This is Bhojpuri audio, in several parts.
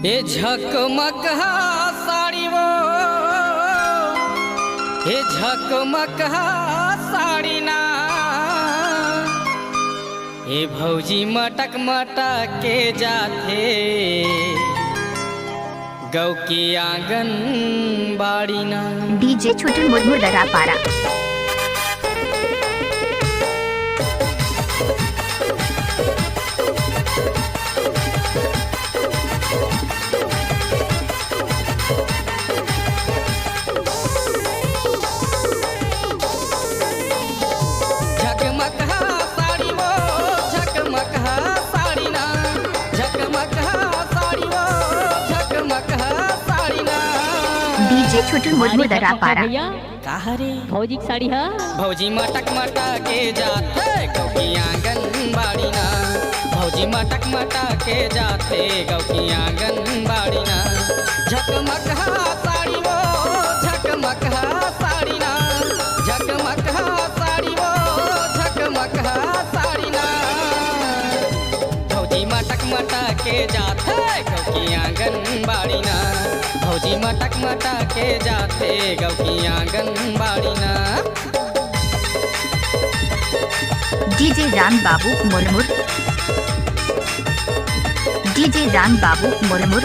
ए झकमक साड़ी वो ए झकमक साड़ी ना ए भौजी मटक मटक के जाथे गौ की आंगन बाड़ी ना। डीजे छोटन मुरमुर दरा पारा। डीजे छोटन मुरमुर दरा पारा। का हरे भौजी की साड़ी है भौजी मटक मटक के जाते गौ की आंगन बाड़ी ना। भौजी मटक मटक के जाते गौ की आंगन बाड़ी ना। झकमक साड़ी वो झकमक साड़ी ना। झकमक साड़ी वो झकमक साड़ी ना। भौजी मटक मटक के जाते गौ की आंगन बाड़ी ना। भौजी मटक मटक के जाते गौ की आंगन बाड़ी ना। डीजे राम बाबू मुरमुर। डीजे राम बाबू मुरमुर।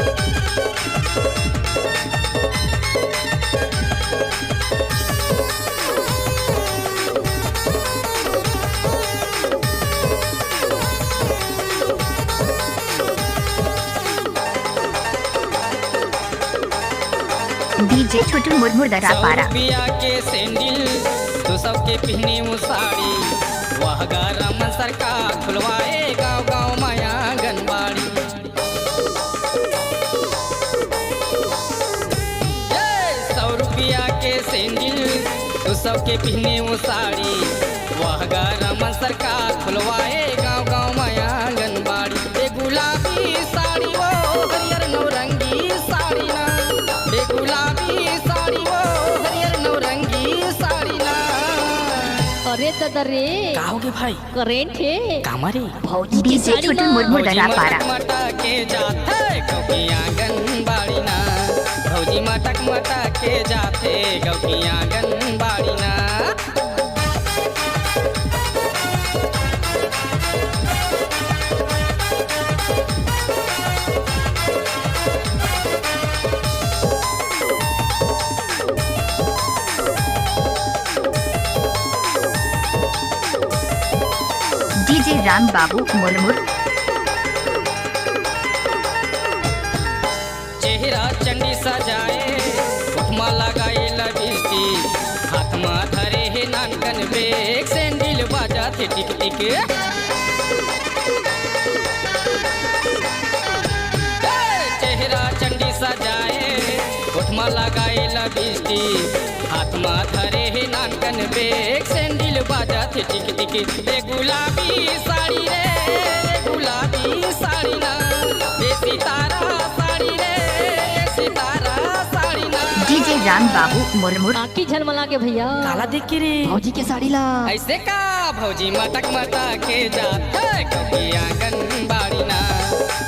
डीजे छोटन मुरमुर दरा पारा। रुपया के सैंडल तो सबके पहनी वो साड़ी वह गरम सरकार खुलवाए गाँव गाँव माया आंगनबाड़ी। 100 रुपया के सैंडल तो सबके पहनी वो साड़ी वह गरम सरकार खुलवाए गाँव गाँव माया आंगनबाड़ी। ए गुलाबी साड़ी वो हरियर नौरंगी साड़ी ना। ए गुलाबी साड़ी वो हरियर नौरंगी साड़ी ना। अरे दादा रे का होगे भाई करेंट है कामरे भौजी की डीजे साड़ी छोटन ना मुरमुर दरा पारा। मटक के जाते गौ की आंगन बाड़ी ना। भौजी मटक मटक के जाते गौ की आंगन बाड़ी ना। डीजे राम बाबू मुरमुर। चेहरा चंडी सजाए उठमा लगाए लबिस्टी हाथ में धरे है नानकन बेग सैंडल बाजा थे टिक टिक। चेहरा चंडी सजाए उठमा लगाए लबिस्टी हाथ में धरे है नानकन बेग सैंडल बाजा थे टिक टिक। ए गुलाबी साड़ी रे गुलाबी साड़ी ना। ए सितारा साड़ी रे सितारा साड़ी ना। डीजे राम बाबू मुरमुर। आकी झलमला के भैया काला देख के रे भौजी के साड़ी ला ऐसे का भौजी मटक मटक के जाते गौ की आंगन बाड़ी ना।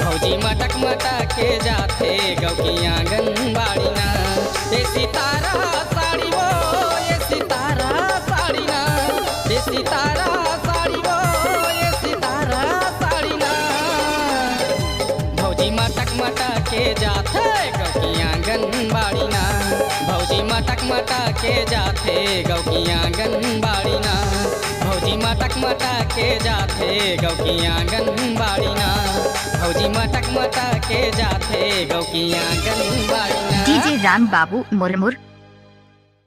भौजी मटक मटक के जाते गौ की आंगन बाड़ी ना। ए सितारा साड़ी वो ये सितारा साड़ी ना। ए सितारा साड़ी वो ये सितारा साड़ी ना। भौजी मटक मटक के जाते गौ की आंगन बाड़ी ना। भौजी मटक मटक के जाते गौ की आंगन बाड़ी ना। भौजी मटक मटक के जाते गौ की आंगन बाड़ी ना। भौजी मटक मटक के जाते गौ की आंगन बाड़ी ना। डीजे राम बाबू मुरमुर।